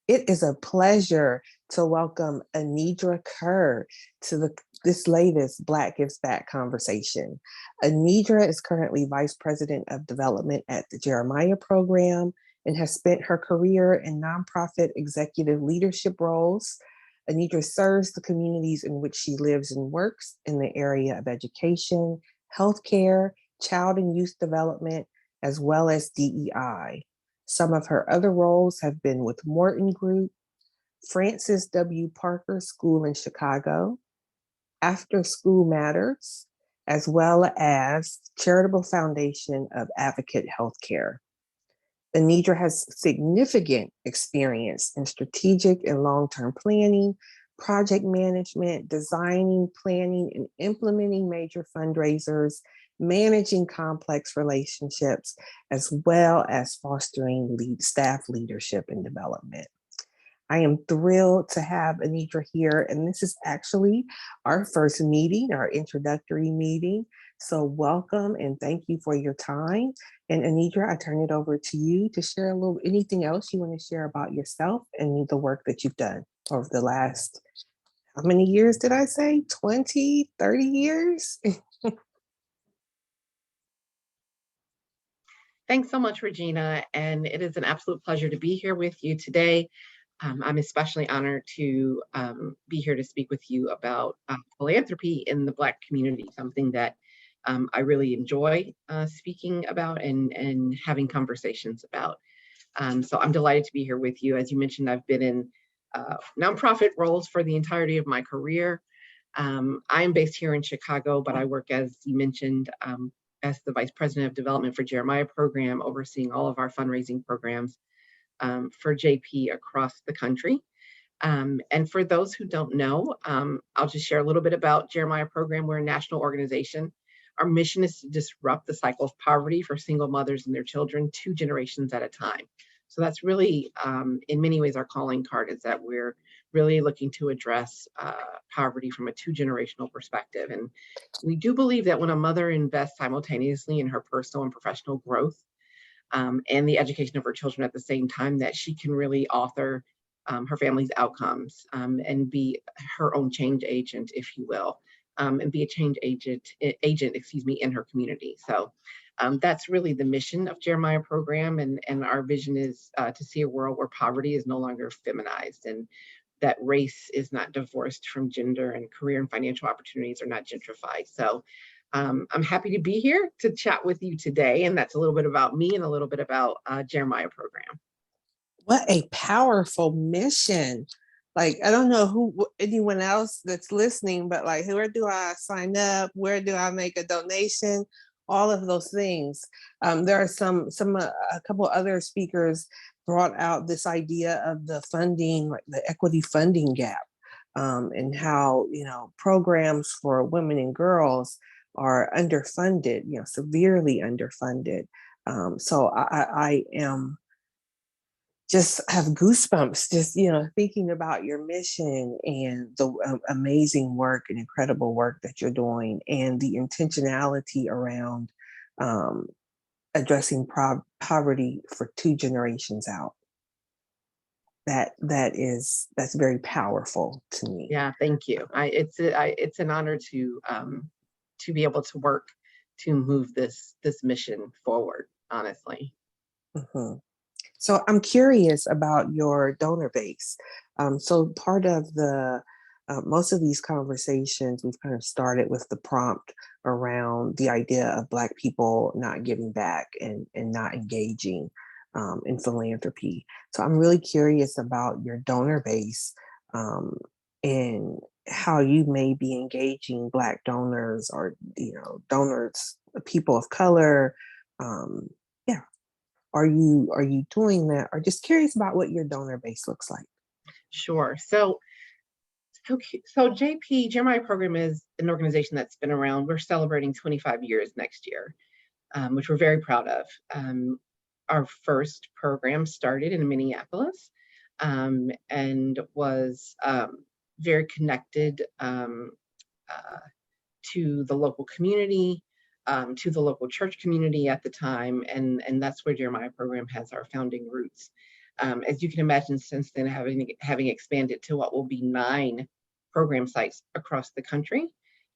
It is a pleasure to welcome Anedra Kerr to this latest Black Gives Back conversation. Anedra is currently Vice President of Development at the Jeremiah Program and has spent her career in nonprofit executive leadership roles. Anedra serves the communities in which she lives and works in the area of education, healthcare, child and youth development, as well as DEI. Some of her other roles have been with Morten Group, Francis W. Parker School in Chicago, After School Matters, as well as Charitable Foundation of Advocate Healthcare. Anedra has significant experience in strategic and long-term planning, project management, designing, planning, and implementing major fundraisers, managing complex relationships, as well as fostering staff leadership and development. I am thrilled to have Anedra here, and this is actually our first meeting, our introductory meeting. So welcome and thank you for your time. And Anedra, I turn it over to you to share anything else you want to share about yourself and the work that you've done over the last, how many years did I say? 20, 30 years? Thanks so much, Regina. And it is an absolute pleasure to be here with you today. I'm especially honored to be here to speak with you about philanthropy in the Black community, something that I really enjoy speaking about and having conversations about. So I'm delighted to be here with you. As you mentioned, I've been in nonprofit roles for the entirety of my career. I'm based here in Chicago, but I work, as you mentioned, as the Vice President of Development for Jeremiah Program, overseeing all of our fundraising programs for JP across the country. And for those who don't know, I'll just share a little bit about Jeremiah Program. We're a national organization. Our mission is to disrupt the cycle of poverty for single mothers and their children 2 generations at a time. So that's really, in many ways, our calling card is that we're really looking to address poverty from a 2-generational perspective. And we do believe that when a mother invests simultaneously in her personal and professional growth and the education of her children at the same time, that she can really author her family's outcomes and be her own change agent, if you will, and be a change agent, in her community. So that's really the mission of Jeremiah Program, and our vision is to see a world where poverty is no longer feminized, and that race is not divorced from gender, and career and financial opportunities are not gentrified. So I'm happy to be here to chat with you today, and that's a little bit about me and a little bit about Jeremiah Program. What a powerful mission. Like, I don't know anyone else that's listening, but like, where do I sign up? Where do I make a donation? All of those things. There are a couple other speakers brought out this idea of the funding, like the equity funding gap, and how, programs for women and girls are underfunded, severely underfunded. So I am just have goosebumps just thinking about your mission and the amazing work and incredible work that you're doing, and the intentionality around addressing poverty for 2 generations out. That's very powerful to me. Yeah, thank you. It's an honor to be able to work to move this mission forward, honestly. Mm-hmm. So I'm curious about your donor base. So part of most of these conversations, we've kind of started with the prompt around the idea of Black people not giving back and not engaging in philanthropy. So I'm really curious about your donor base and how you may be engaging Black donors or, donors, people of color. Yeah. Are you doing that, or just curious about what your donor base looks like? Sure. So Jeremiah Program is an organization that's been around. We're celebrating 25 years next year, which we're very proud of. Our first program started in Minneapolis and was very connected to the local community, to the local church community at the time, and that's where Jeremiah Program has our founding roots. As you can imagine, since then, having expanded to what will be 9 program sites across the country,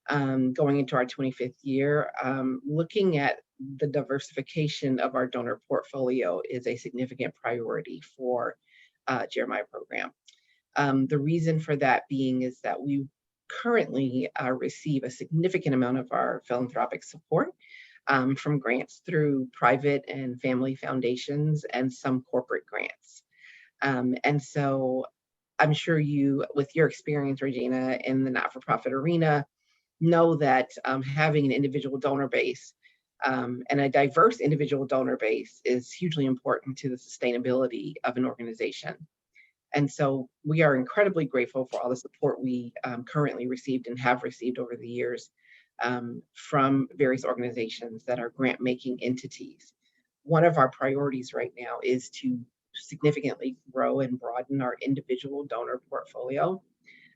going into our 25th year, looking at the diversification of our donor portfolio is a significant priority for Jeremiah program. The reason for that being is that we currently receive a significant amount of our philanthropic support from grants through private and family foundations and some corporate grants. And so I'm sure you, with your experience, Regina, in the not-for-profit arena, know that having an individual donor base and a diverse individual donor base is hugely important to the sustainability of an organization. And so we are incredibly grateful for all the support we currently received and have received over the years from various organizations that are grant-making entities. One of our priorities right now is to significantly grow and broaden our individual donor portfolio,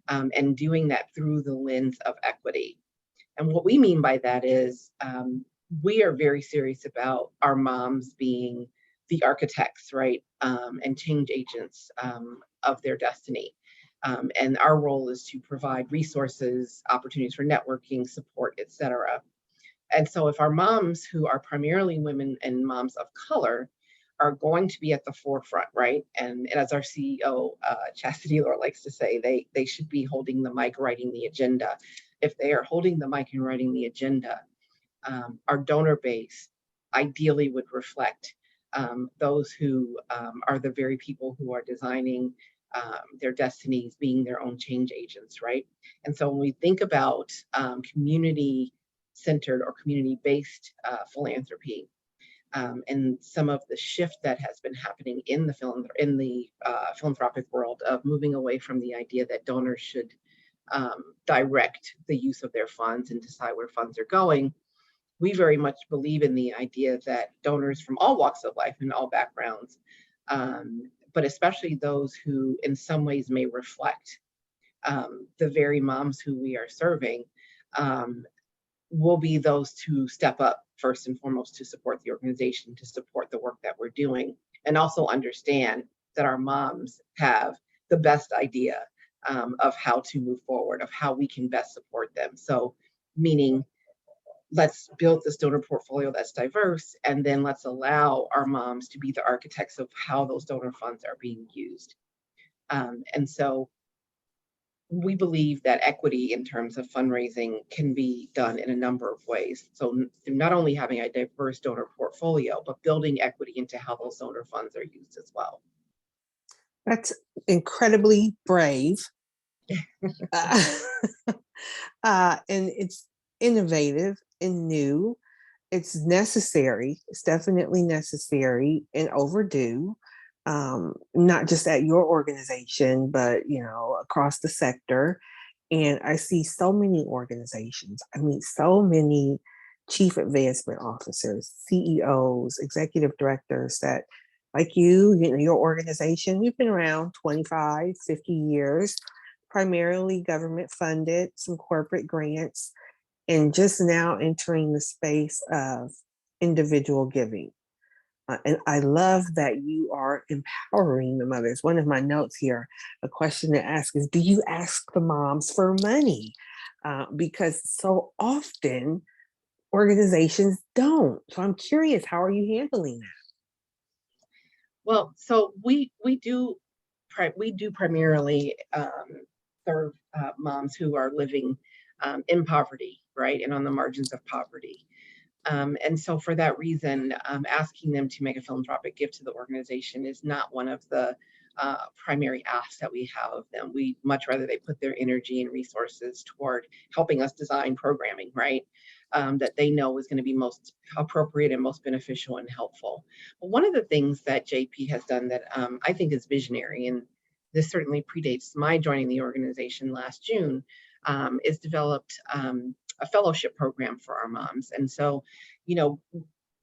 and doing that through the lens of equity. And what we mean by that is we are very serious about our moms being the architects, right, and change agents of their destiny. And our role is to provide resources, opportunities for networking, support, et cetera. And so if our moms, who are primarily women and moms of color, are going to be at the forefront, right? And as our CEO, Chastity Lord, likes to say, they should be holding the mic, writing the agenda. If they are holding the mic and writing the agenda, our donor base ideally would reflect those who are the very people who are designing their destinies, being their own change agents, right? And so when we think about community-centered or community-based philanthropy, and some of the shift that has been happening in the philanthropic world of moving away from the idea that donors should direct the use of their funds and decide where funds are going, we very much believe in the idea that donors from all walks of life and all backgrounds, but especially those who in some ways may reflect the very moms who we are serving, will be those to step up first and foremost to support the organization, to support the work that we're doing, and also understand that our moms have the best idea of how to move forward, of how we can best support them. So meaning, let's build this donor portfolio that's diverse, and then let's allow our moms to be the architects of how those donor funds are being used. And so we believe that equity in terms of fundraising can be done in a number of ways. So not only having a diverse donor portfolio, but building equity into how those donor funds are used as well. That's incredibly brave. And it's innovative and new. It's necessary. It's definitely necessary and overdue. Not just at your organization, but across the sector. And I see so many organizations. I mean, so many chief advancement officers, CEOs, executive directors that, like your organization, you've been around 25, 50 years, primarily government funded, some corporate grants, and just now entering the space of individual giving. And I love that you are empowering the mothers. One of my notes here, a question to ask is, do you ask the moms for money? Because so often organizations don't. So I'm curious, how are you handling that? Well, so we do primarily serve moms who are living in poverty, right, and on the margins of poverty. And so for that reason, asking them to make a philanthropic gift to the organization is not one of the primary asks that we have of them. We much rather they put their energy and resources toward helping us design programming, right, that they know is going to be most appropriate and most beneficial and helpful. But one of the things that JP has done that I think is visionary, and this certainly predates my joining the organization last June, is developed a fellowship program for our moms. And so,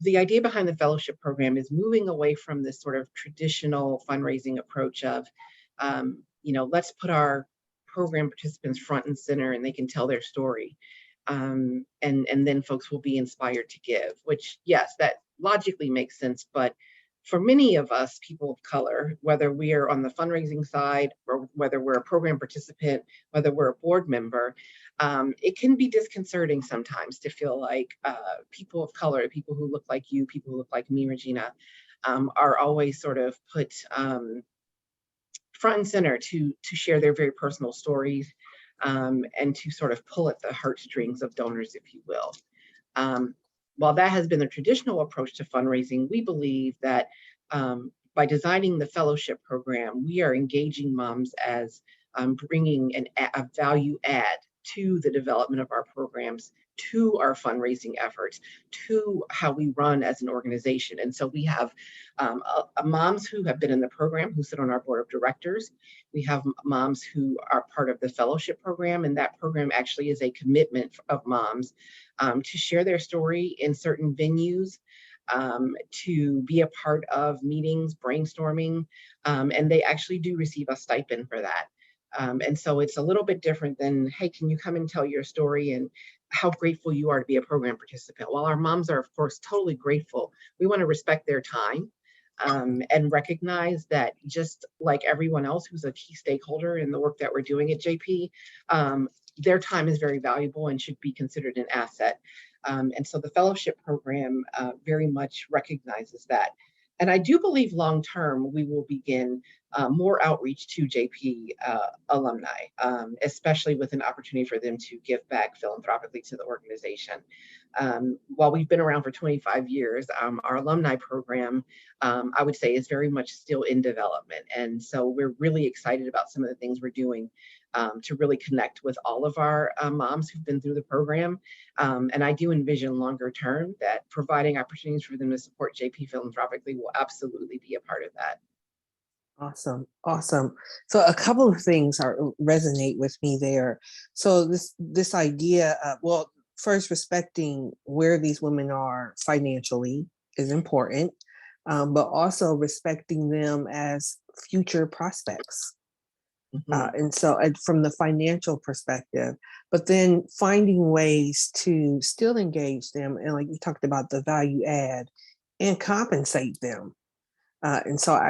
the idea behind the fellowship program is moving away from this sort of traditional fundraising approach of, let's put our program participants front and center and they can tell their story. And then folks will be inspired to give, which, yes, that logically makes sense, but for many of us, people of color, whether we are on the fundraising side or whether we're a program participant, whether we're a board member, it can be disconcerting sometimes to feel like people of color, people who look like you, people who look like me, Regina, are always sort of put front and center to share their very personal stories, and to sort of pull at the heartstrings of donors, if you will. While that has been the traditional approach to fundraising, we believe that by designing the fellowship program, we are engaging moms as bringing a value add to the development of our programs, to our fundraising efforts, to how we run as an organization. And so we have moms who have been in the program who sit on our board of directors. We have moms who are part of the fellowship program, and that program actually is a commitment of moms to share their story in certain venues, to be a part of meetings, brainstorming, and they actually do receive a stipend for that. And so it's a little bit different than, hey, can you come and tell your story and how grateful you are to be a program participant. While our moms are, of course, totally grateful, we want to respect their time, and recognize that just like everyone else who's a key stakeholder in the work that we're doing at JP, their time is very valuable and should be considered an asset. And so the fellowship program very much recognizes that. And I do believe long-term, we will begin more outreach to JP alumni, especially with an opportunity for them to give back philanthropically to the organization. While we've been around for 25 years, our alumni program, I would say, is very much still in development. And so we're really excited about some of the things we're doing to really connect with all of our moms who've been through the program. And I do envision longer term that providing opportunities for them to support JP philanthropically will absolutely be a part of that. Awesome. Awesome. So a couple of things resonate with me there. So this idea of, well, first, respecting where these women are financially is important, but also respecting them as future prospects. And so from the financial perspective, but then finding ways to still engage them. And like you talked about, the value add and compensate them. And so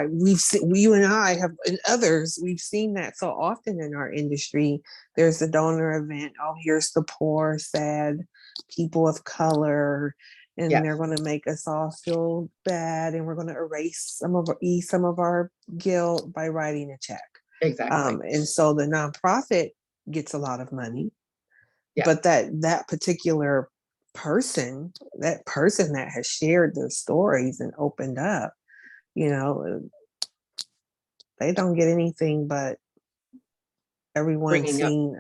you and I have, and others, we've seen that so often in our industry. There's the donor event. Oh, here's the poor, sad people of color, and they're going to make us all feel bad, and we're going to erase some of our guilt by writing a check. Exactly. And so the nonprofit gets a lot of money, but that particular person, that has shared their stories and opened up, they don't get anything but everyone seeing,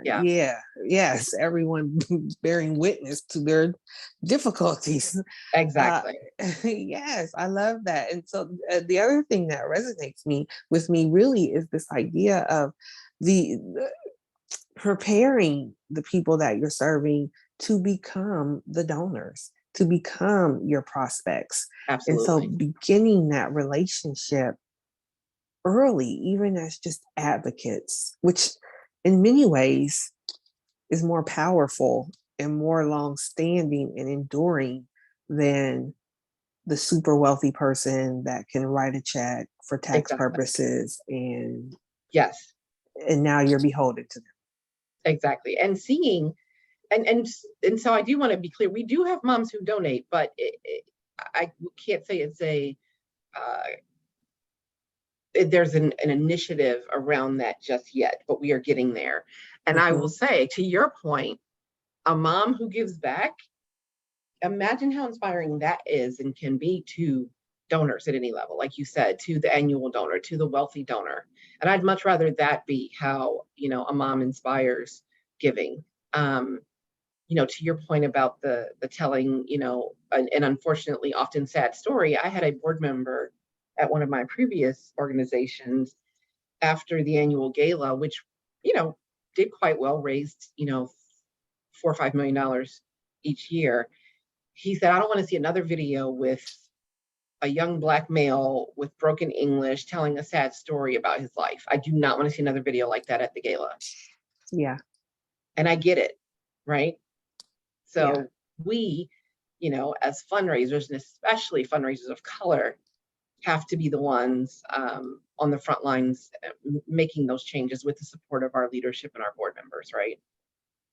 everyone bearing witness to their difficulties. Exactly. Yes, I love that. And so the other thing that resonates with me really is this idea of the preparing the people that you're serving to become the donors, to become your prospects. Absolutely. And so beginning that relationship early, even as just advocates, which in many ways is more powerful and more long-standing and enduring than the super wealthy person that can write a check for tax purposes and now you're beholden to them. Exactly. And seeing, and so I do want to be clear, we do have moms who donate, but I can't say it's there's an initiative around that just yet, but we are getting there. And I will say, to your point, a mom who gives back, imagine how inspiring that is and can be to donors at any level, like you said, to the annual donor, to the wealthy donor. And I'd much rather that be how, a mom inspires giving. To your point about the telling, an unfortunately often sad story, I had a board member at one of my previous organizations after the annual gala, which, did quite well, raised, $4 or $5 million each year. He said, I don't want to see another video with a young Black male with broken English telling a sad story about his life. I do not want to see another video like that at the gala. Yeah. And I get it, right? So we, as fundraisers, and especially fundraisers of color, have to be the ones on the front lines making those changes with the support of our leadership and our board members, right?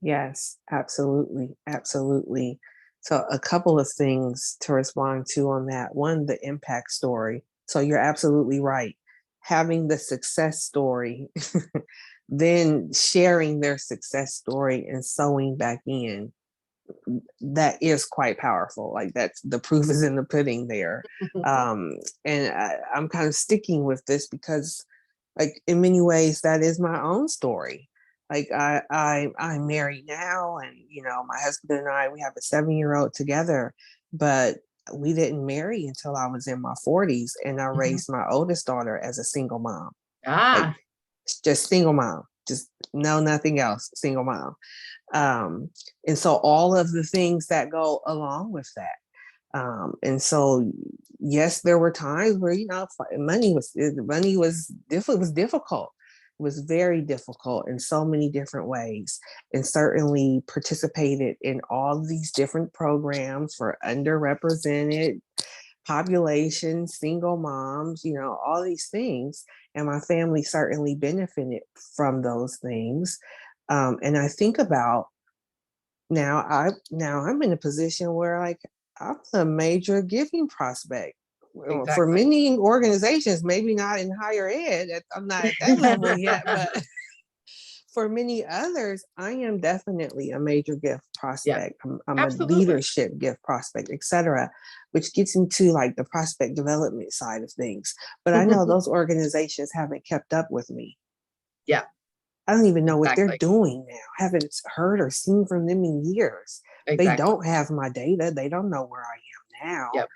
Yes, absolutely. Absolutely. So, a couple of things to respond to on that. One, the impact story. So, you're absolutely right. Having the success story, then sharing their success story and sewing back in, that is quite powerful. Like, that's the proof is in the pudding there. And I'm kind of sticking with this because, like, in many ways, that is my own story. Like, I'm married now, and my husband and I, we have a 7-year-old together, but we didn't marry until I was in my 40s, and I Mhm. raised my oldest daughter as a single mom. Like, Ah, just single mom, just no nothing else, single mom. um, and so all of the things that go along with that. And so, yes, there were times where money was difficult. It was very difficult in so many different ways, and certainly participated in all these different programs for underrepresented populations, single moms, all these things. And my family certainly benefited from those things. And I think about now I'm in a position where, like, I'm a major giving prospect. Well, for exactly. many organizations, maybe not in higher ed, I'm not at that level yet, but for many others, I am definitely a major gift Yeah, prospect. I'm a absolutely. leadership gift prospect, etc., which gets into like the prospect development side of things. But I know those organizations haven't kept up with me. Yeah, I don't even know what they're exactly. doing now. Haven't heard or seen from them in years. They Exactly. don't have my data. They don't know where I am now. Yep.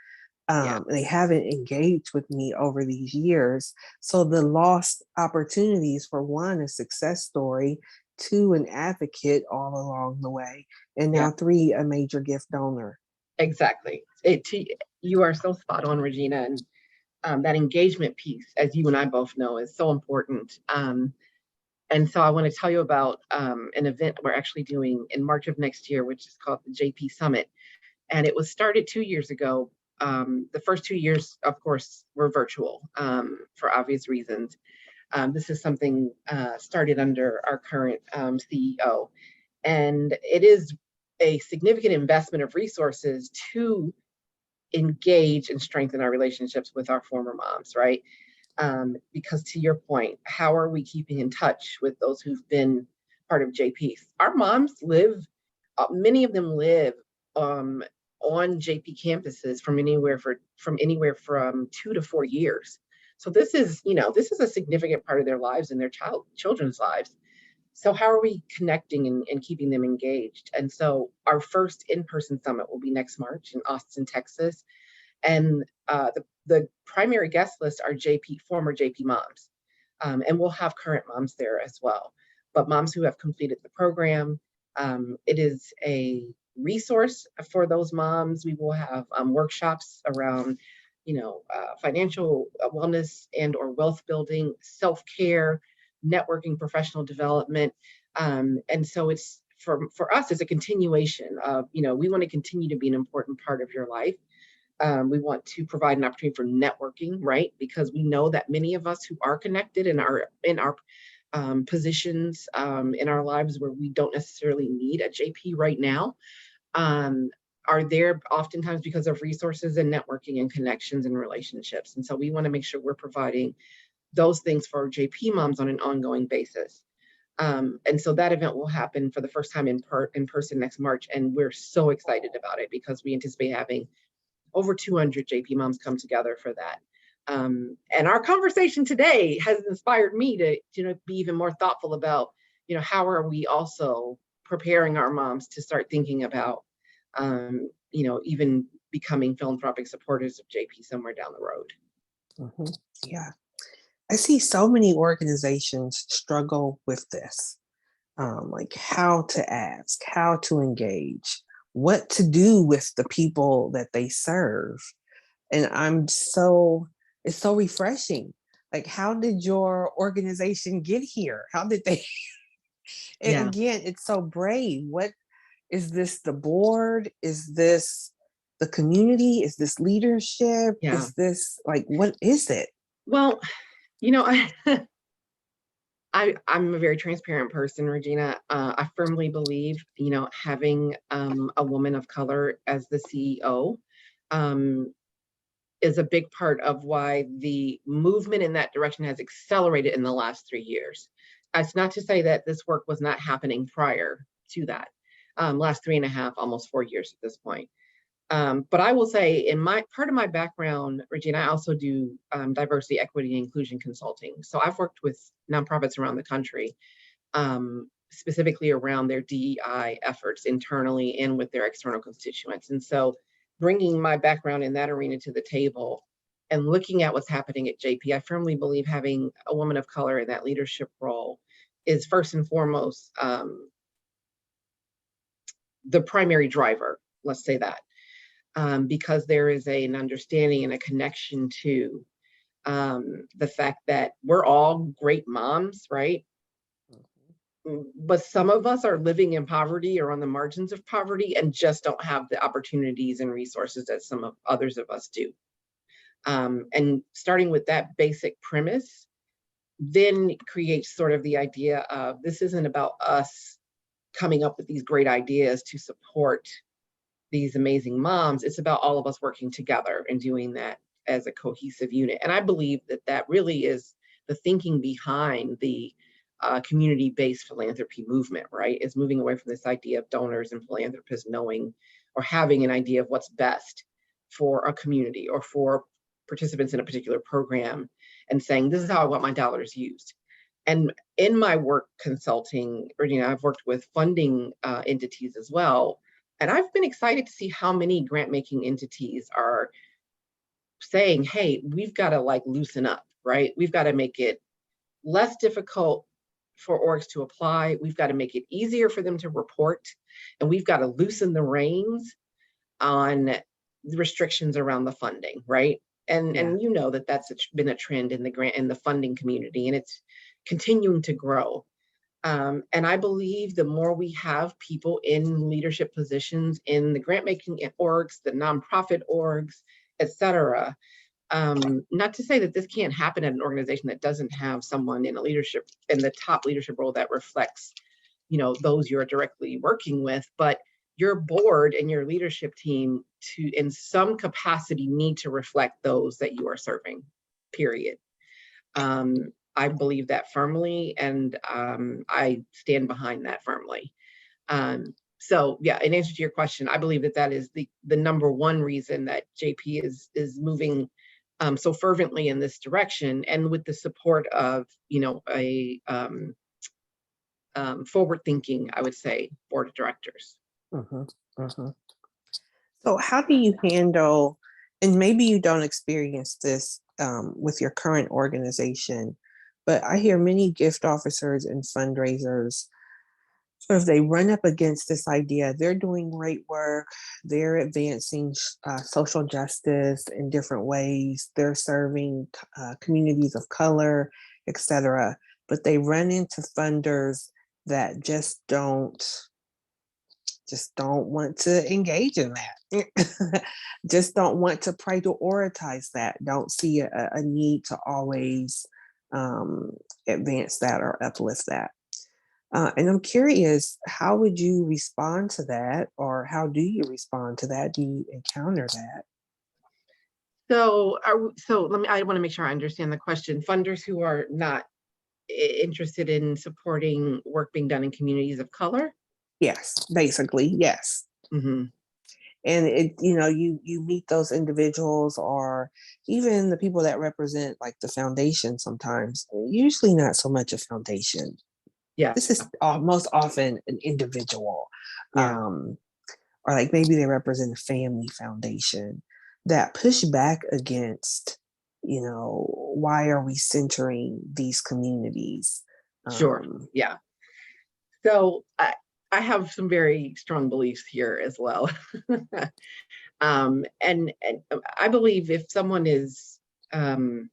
Yeah. They haven't engaged with me over these years. So the lost opportunities, for one, a success story, two, an advocate all along the way, and Yeah. now three, a major gift donor. Exactly. You are so spot on, Regina, and that engagement piece, as you and I both know, is so important. And so I want to tell you about an event we're actually doing in March of next year, which is called the JP Summit. And it was started 2 years ago. The first 2 years, of course, were virtual for obvious reasons. This is something started under our current CEO, and it is a significant investment of resources to engage and strengthen our relationships with our former moms, right? Because to your point, how are we keeping in touch with those who've been part of JP? Our moms live, many of them live on JP campuses from anywhere from 2 to 4 years. So this is a significant part of their lives and their children's lives. So how are we connecting and keeping them engaged? And so our first in-person summit will be next March in Austin, Texas. And the primary guest list are former JP moms. And we'll have current moms there as well. But moms who have completed the program, it is a resource for those moms. We will have workshops around, financial wellness and or wealth building, self-care, networking, professional development. And so it's for us, it's a continuation of, we want to continue to be an important part of your life. We want to provide an opportunity for networking, right? Because we know that many of us who are connected in our positions in our lives where we don't necessarily need a JP right now, um, are there oftentimes because of resources and networking and connections and relationships. And so we want to make sure we're providing those things for JP moms on an ongoing basis. And so that event will happen for the first time in person next March, and we're so excited about it because we anticipate having over 200 JP moms come together for that. And our conversation today has inspired me to be even more thoughtful about, how are we also preparing our moms to start thinking about, even becoming philanthropic supporters of JP somewhere down the road. Mhm. Yeah. I see so many organizations struggle with this, like how to ask, how to engage, what to do with the people that they serve. And it's so refreshing. Like, how did your organization get here? How did they? And Yeah. again, it's so brave. What is this? The board? Is this the community? Is this leadership? Yeah. Is this like, what is it? Well, you know, I'm a very transparent person, Regina. I firmly believe, you know, having a woman of color as the CEO is a big part of why the movement in that direction has accelerated in the last 3 years. It's not to say that this work was not happening prior to that, last 3.5, almost 4 years at this point. But I will say, in my part of my background, Regina, I also do diversity, equity, and inclusion consulting. So I've worked with nonprofits around the country, specifically around their DEI efforts internally and with their external constituents. And so bringing my background in that arena to the table and looking at what's happening at JP, I firmly believe having a woman of color in that leadership role is first and foremost the primary driver, let's say that. Because there is an understanding and a connection to the fact that we're all great moms, right? But some of us are living in poverty or on the margins of poverty and just don't have the opportunities and resources that some of others of us do. And starting with that basic premise, then creates sort of the idea of this isn't about us coming up with these great ideas to support these amazing moms. It's about all of us working together and doing that as a cohesive unit. And I believe that that really is the thinking behind the community-based philanthropy movement, right? Is moving away from this idea of donors and philanthropists knowing or having an idea of what's best for a community or for participants in a particular program and saying, this is how I want my dollars used. And in my work consulting, Regina, I've worked with funding entities as well. And I've been excited to see how many grant making entities are saying, hey, we've got to like loosen up, right? We've got to make it less difficult for orgs to apply. We've got to make it easier for them to report. And we've got to loosen the reins on the restrictions around the funding, right? And you know that that's been a trend in the grant and the funding community, and it's continuing to grow. And I believe the more we have people in leadership positions in the grant making orgs, the nonprofit orgs, et cetera, not to say that this can't happen at an organization that doesn't have someone in a leadership, in the top leadership role that reflects, you know, those you're directly working with, but your board and your leadership team to, in some capacity, need to reflect those that you are serving, period. I believe that firmly, and I stand behind that firmly. So yeah, in answer to your question, I believe that that is the number one reason that JP is moving so fervently in this direction, and with the support of, you know, a forward-thinking, I would say, board of directors. So how do you handle, and maybe you don't experience this with your current organization, but I hear many gift officers and fundraisers, so if they run up against this idea, they're doing great work, they're advancing social justice in different ways, they're serving communities of color, etc., but they run into funders that just don't want to engage in that. Just don't want to prioritize that, don't see a need to always advance that or uplift that. And I'm curious, how would you respond to that, or how do you respond to that? Do you encounter that? So, I want to make sure I understand the question. Funders who are not interested in supporting work being done in communities of color? Yes, basically, yes. Mm-hmm. And it, you know, you meet those individuals, or even the people that represent like the foundation sometimes, usually not so much a foundation. Yeah. This is most often an individual. Yeah. Or like maybe they represent a family foundation that push back against, you know, why are we centering these communities? Sure. Yeah. So I have some very strong beliefs here as well. And I believe if someone is, if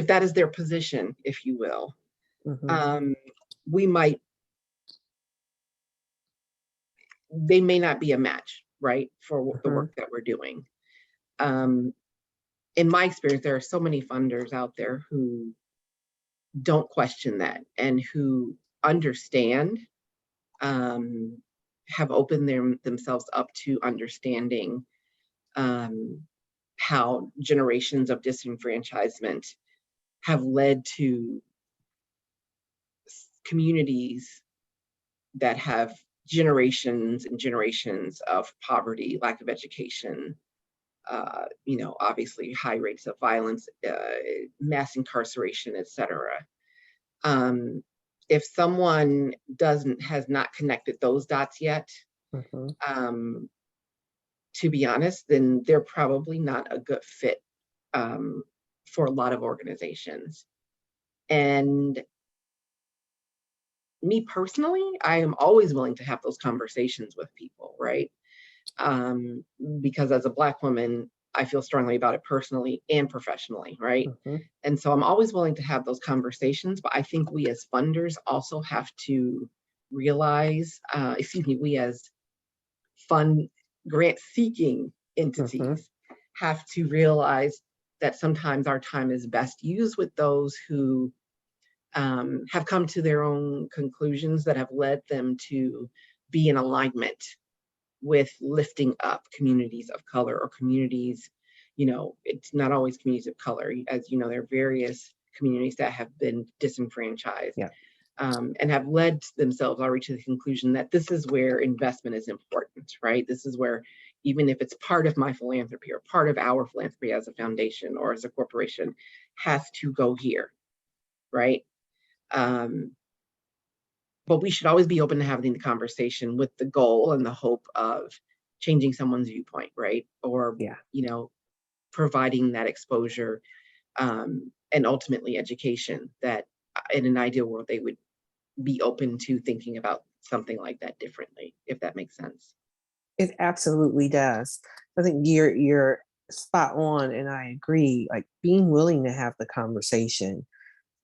that is their position, if you will, they may not be a match right, for the work that we're doing. In my experience, there are so many funders out there who don't question that and who understand, have opened themselves up to understanding how generations of disenfranchisement have led to communities that have generations and generations of poverty, lack of education, obviously high rates of violence, mass incarceration, etc. If someone has not connected those dots yet, to be honest, then they're probably not a good fit for a lot of organizations. And me personally, I am always willing to have those conversations with people, right? Because as a Black woman, I feel strongly about it personally and professionally, right? And so I'm always willing to have those conversations, but I think we as funders also have to realize, we as grant seeking entities have to realize that sometimes our time is best used with those who have come to their own conclusions that have led them to be in alignment with lifting up communities of color or communities, it's not always communities of color. As you know, there are various communities that have been disenfranchised and have led themselves already to the conclusion that this is where investment is important, right? This is where, even if it's part of my philanthropy or part of our philanthropy as a foundation or as a corporation, has to go here, right? But we should always be open to having the conversation with the goal and the hope of changing someone's viewpoint, right? Or, providing that exposure and ultimately education that in an ideal world, they would be open to thinking about something like that differently, if that makes sense. It absolutely does. I think you're spot on, and I agree. Like, being willing to have the conversation,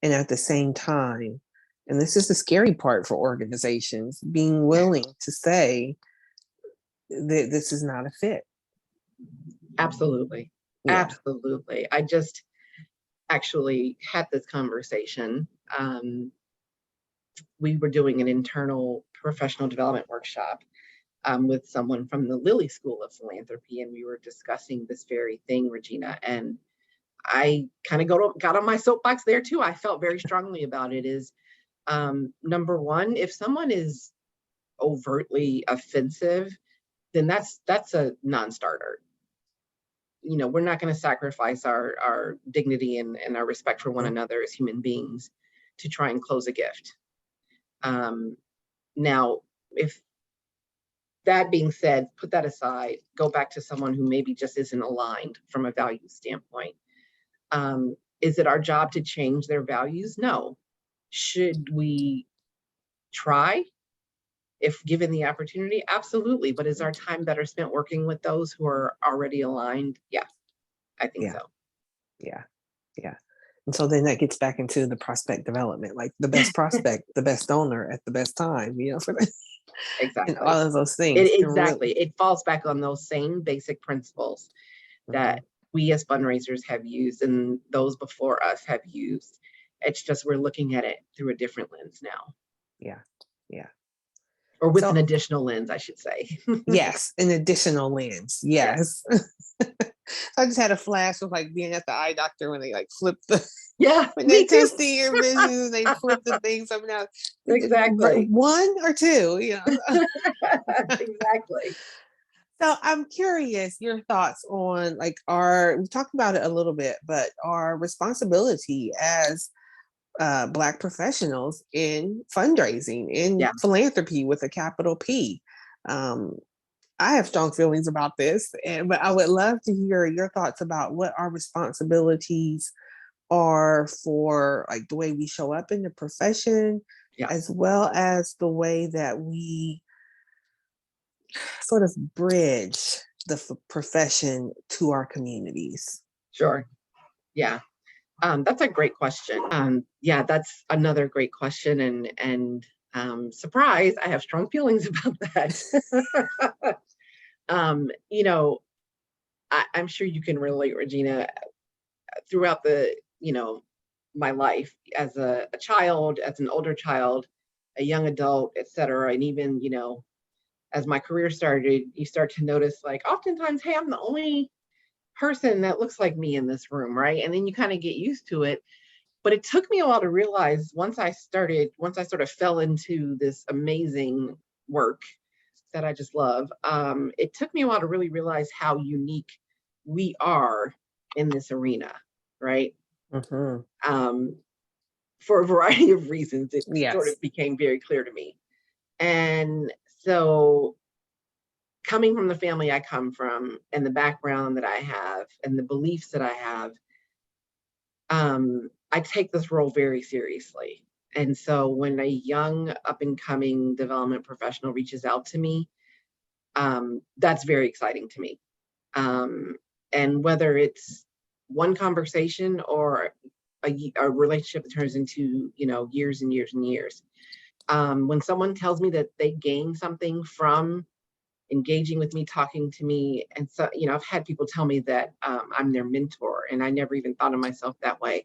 and at the same time, and this is the scary part for organizations, being willing to say that this is not a fit. Absolutely. Yeah. Absolutely. I just actually had this conversation. We were doing an internal professional development workshop with someone from the Lilly School of Philanthropy, and we were discussing this very thing, Regina, and I kind of got on my soapbox there too. I felt very strongly about it. Is number one, if someone is overtly offensive, then that's a non-starter. We're not going to sacrifice our dignity and our respect for one another as human beings to try and close a gift. Now, if that being said, put that aside, go back to someone who maybe just isn't aligned from a value standpoint. Is it our job to change their values? No. Should we try if given the opportunity? Absolutely. But is our time better spent working with those who are already aligned? Yeah, I think so. Yeah. And so then that gets back into the prospect development, like the best prospect, the best donor at the best time, for exactly. and all of those things. Exactly. It falls back on those same basic principles that we as fundraisers have used and those before us have used. It's just we're looking at it through a different lens now. Yeah. Or with an additional lens, I should say. Yes, an additional lens. Yes. I just had a flash of like being at the eye doctor when they like flip the when they testing your vision, they flip the things up and down. Exactly. One or two, Exactly. So I'm curious your thoughts on we talked about it a little bit, but our responsibility as Black professionals in fundraising, in philanthropy with a capital P. I have strong feelings about this, but I would love to hear your thoughts about what our responsibilities are for the way we show up in the profession, as well as the way that we sort of bridge the profession to our communities. Sure. Yeah. That's a great question. That's another great question. And surprise, I have strong feelings about that. You know, I'm sure you can relate, Regina, throughout the, my life as a child, as an older child, a young adult, et cetera. And even, as my career started, you start to notice like oftentimes, hey, I'm the only person that looks like me in this room, right? And then you kind of get used to it. But it took me a while to realize once I sort of fell into this amazing work that I just love, it took me a while to really realize how unique we are in this arena, right? Mm-hmm. For a variety of reasons, it sort Yes. of became very clear to me. And so, coming from the family I come from and the background that I have and the beliefs that I have, I take this role very seriously. And so when a young up and coming development professional reaches out to me, that's very exciting to me. And whether it's one conversation or a relationship that turns into, years and years and years. When someone tells me that they gain something from engaging with me, talking to me, and so, I've had people tell me that I'm their mentor, and I never even thought of myself that way.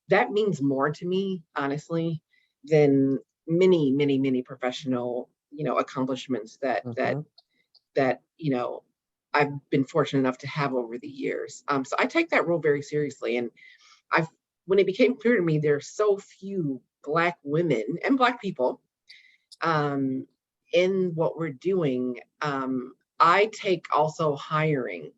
That means more to me, honestly, than many, many, many professional, accomplishments that that Mm-hmm. that I've been fortunate enough to have over the years. So I take that role very seriously, and I've when it became clear to me there's so few Black women and Black people um, in what we're doing, I take also hiring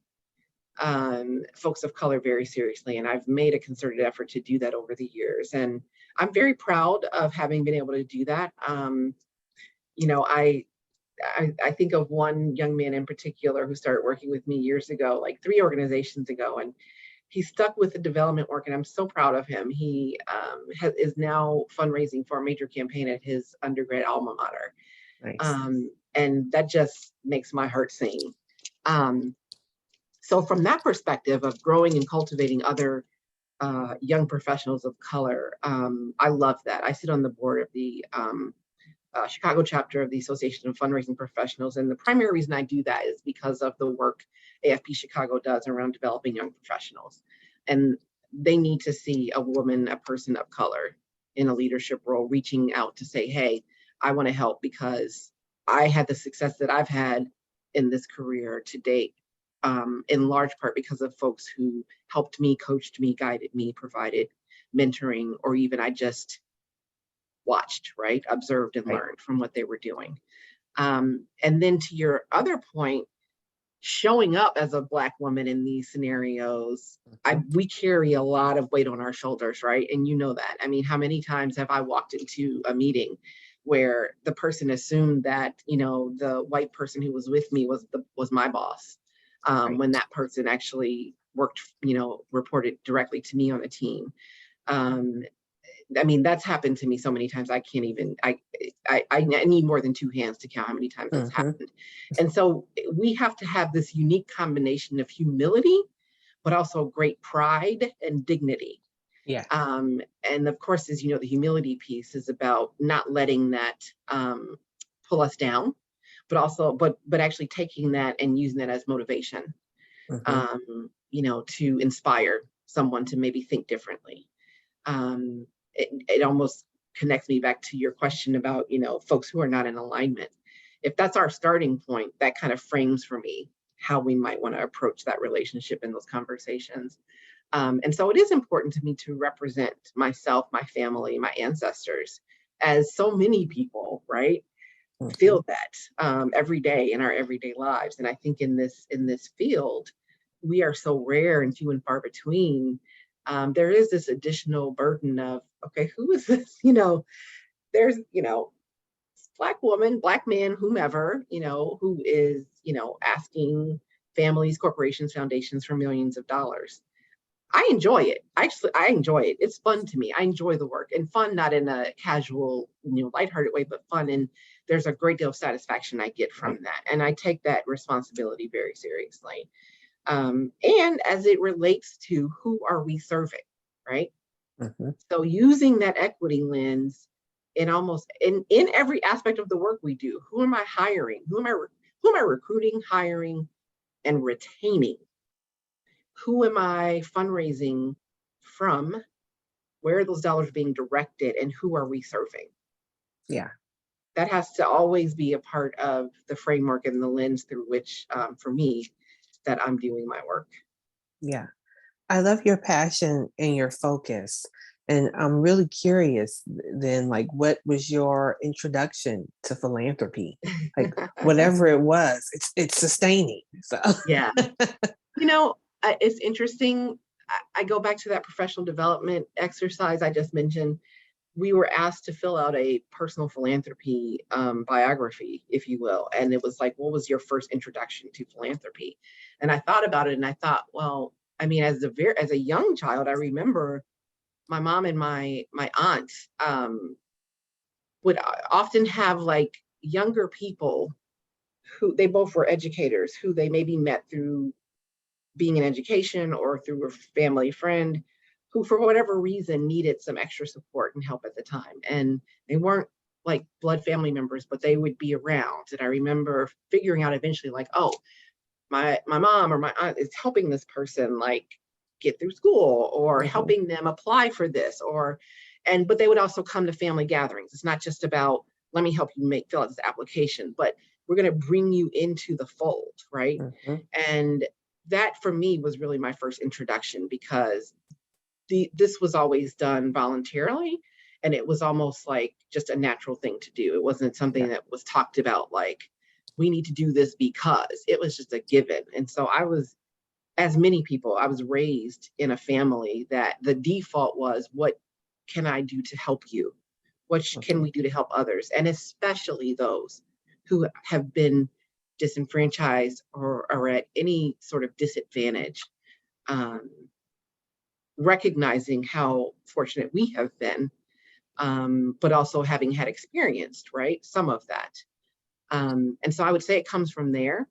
folks of color very seriously, and I've made a concerted effort to do that over the years, and I'm very proud of having been able to do that. You know, I think of one young man in particular who started working with me years ago, like 3 organizations ago, and he stuck with the development work, and I'm so proud of him. He is now fundraising for a major campaign at his undergrad alma mater, Nice. and that just makes my heart sing. Um, so from that perspective of growing and cultivating other young professionals of color, I love that. I sit on the board of the Chicago chapter of the Association of Fundraising Professionals. And the primary reason I do that is because of the work AFP Chicago does around developing young professionals. And they need to see a woman, a person of color in a leadership role, reaching out to say, hey, I want to help because I had the success that I've had in this career to date, in large part because of folks who helped me, coached me, guided me, provided mentoring, or even I just watched, right? Observed and Right. learned from what they were doing. And then to your other point, showing up as a Black woman in these scenarios, we carry a lot of weight on our shoulders, right? And you know that. I mean, how many times have I walked into a meeting where the person assumed that, the white person who was with me was my boss, Right. when that person actually worked, reported directly to me on a team. Um, I mean, that's happened to me so many times. I can't even, I need more than 2 hands to count how many times that's Mm-hmm. happened. And so we have to have this unique combination of humility, but also great pride and dignity. Yeah. And of course, as you know, the humility piece is about not letting that pull us down, but actually taking that and using that as motivation, Mm-hmm. to inspire someone to maybe think differently. It almost connects me back to your question about, folks who are not in alignment. If that's our starting point, that kind of frames for me how we might want to approach that relationship in those conversations. And so it is important to me to represent myself, my family, my ancestors, as so many people, right, Mm-hmm. feel that every day in our everyday lives. And I think in this field, we are so rare and few and far between. There is this additional burden of, okay, who is this? There's, Black woman, Black man, whomever, who is, asking families, corporations, foundations for millions of dollars. I enjoy it. Actually, I enjoy it. It's fun to me. I enjoy the work, and fun, not in a casual, lighthearted way, but fun. And there's a great deal of satisfaction I get from Right. that. And I take that responsibility very seriously. And as it relates to who are we serving, right? Mm-hmm. So using that equity lens in almost in every aspect of the work we do. Who am I hiring? Who who am I recruiting, hiring, and retaining? Who am I fundraising from? Where are those dollars being directed, and who are we serving? Yeah. That has to always be a part of the framework and the lens through which, for me, that I'm doing my work. Yeah. I love your passion and your focus. And I'm really curious then, like, what was your introduction to philanthropy? Like, whatever it was, it's sustaining. So Yeah. It's interesting. I go back to that professional development exercise I just mentioned. We were asked to fill out a personal philanthropy biography, if you will. And it was like, what was your first introduction to philanthropy? And I thought about it, and I thought, well, I mean, as a young child, I remember my mom and my aunt would often have like younger people who they both were educators who they maybe met through being in education or through a family friend who, for whatever reason, needed some extra support and help at the time. And they weren't like blood family members, but they would be around. And I remember figuring out eventually, like, oh, my mom or my aunt is helping this person like get through school or helping them apply for this, but they would also come to family gatherings. It's not just about, let me help you fill out this application, but we're going to bring you into the fold, right? mm-hmm. And that for me was really my first introduction, because this was always done voluntarily, and it was almost like just a natural thing to do. It wasn't something that was talked about like, we need to do this because. It was just a given. And so I was, as many people, I was raised in a family that the default was, what can I do to help you? What can we do to help others? And especially those who have been disenfranchised or are at any sort of disadvantage. Recognizing how fortunate we have been, but also having had experienced, right, some of that. And so I would say it comes from there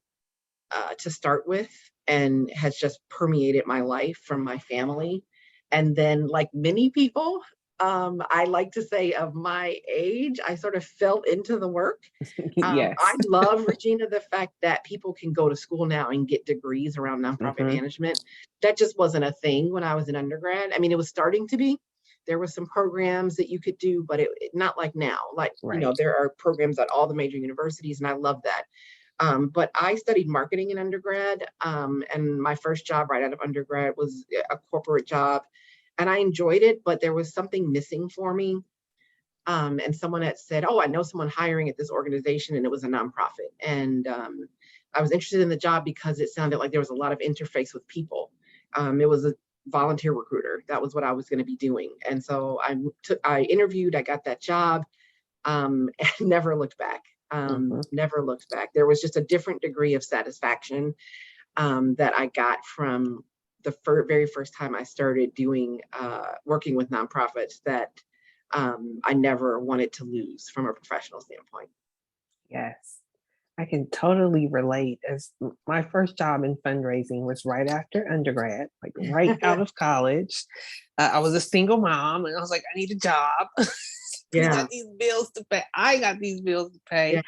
to start with, and has just permeated my life from my family. And then, like many people, I like to say of my age, I sort of fell into the work. Yes. I love, Regina, the fact that people can go to school now and get degrees around nonprofit management. That just wasn't a thing when I was an undergrad. I mean, it was starting to be. There were some programs that you could do, but it not like now. Like, there are programs at all the major universities, and I love that. But I studied marketing in undergrad, and my first job right out of undergrad was a corporate job, and I enjoyed it, but there was something missing for me. And someone had said, oh, I know someone hiring at this organization, and it was a nonprofit. And I was interested in the job because it sounded like there was a lot of interface with people. It was a volunteer recruiter. That was what I was going to be doing. And so I interviewed, I got that job, and never looked back. Never looked back. There was just a different degree of satisfaction that I got from the very first time I started doing working with nonprofits that I never wanted to lose from a professional standpoint. Yes, I can totally relate. As my first job in fundraising was right after undergrad, like right out of college. I was a single mom, and I was like, I need a job. We got these bills to pay. I got these bills to pay.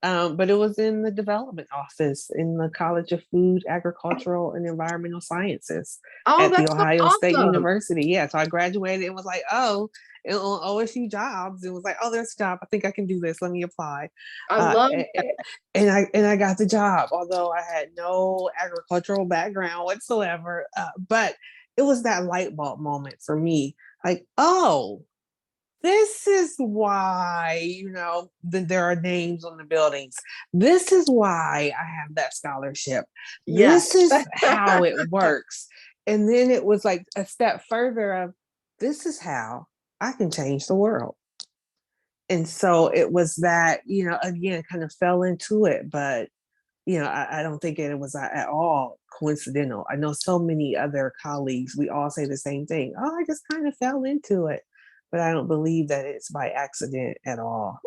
But it was in the development office in the College of Food, Agricultural, and Environmental Sciences at the Ohio State University. Yeah, so I graduated and was like, oh, on OSU jobs. It was like, oh, there's a job. I think I can do this. Let me apply. I love that. And I got the job, although I had no agricultural background whatsoever. But it was that light bulb moment for me. Like, oh, this is why, there are names on the buildings. This is why I have that scholarship. This is how it works. And then it was like a step further of, this is how I can change the world. And so it was that, again, kind of fell into it, but I don't think it was at all coincidental. I know so many other colleagues, we all say the same thing. Oh, I just kind of fell into it. But I don't believe that it's by accident at all.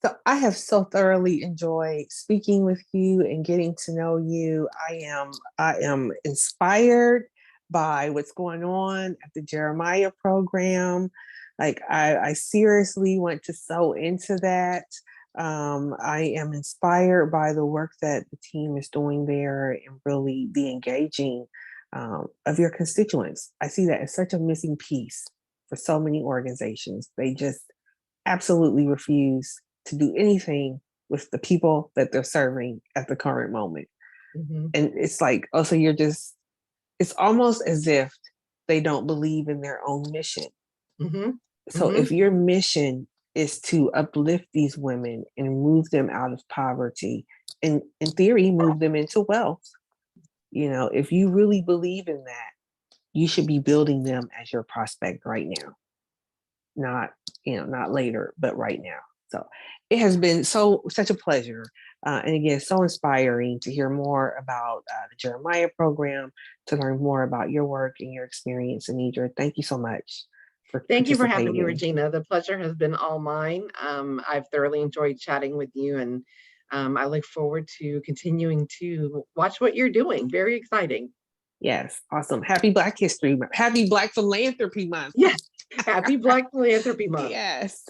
So I have so thoroughly enjoyed speaking with you and getting to know you. I am inspired by what's going on at the Jeremiah program. Like I seriously want to sew into that. I am inspired by the work that the team is doing there and really the engaging of your constituents. I see that as such a missing piece for so many organizations. They just absolutely refuse to do anything with the people that they're serving at the current moment. Mhm. And it's like, oh, so you're just, it's almost as if they don't believe in their own mission. Mhm. So Mhm. if your mission is to uplift these women and move them out of poverty, and in theory, move them into wealth, if you really believe in that, you should be building them as your prospect right now, not not later, but right now. So it has been such a pleasure, and again, so inspiring to hear more about the Jeremiah program, to learn more about your work and your experience. Anedra, thank you so much for Thank you for having me, participating. Regina. The pleasure has been all mine. I've thoroughly enjoyed chatting with you, and I look forward to continuing to watch what you're doing. Very exciting. Yes, awesome. Happy Black History Month. Happy Black Philanthropy Month. Yes. Happy Black Philanthropy Month. Yes.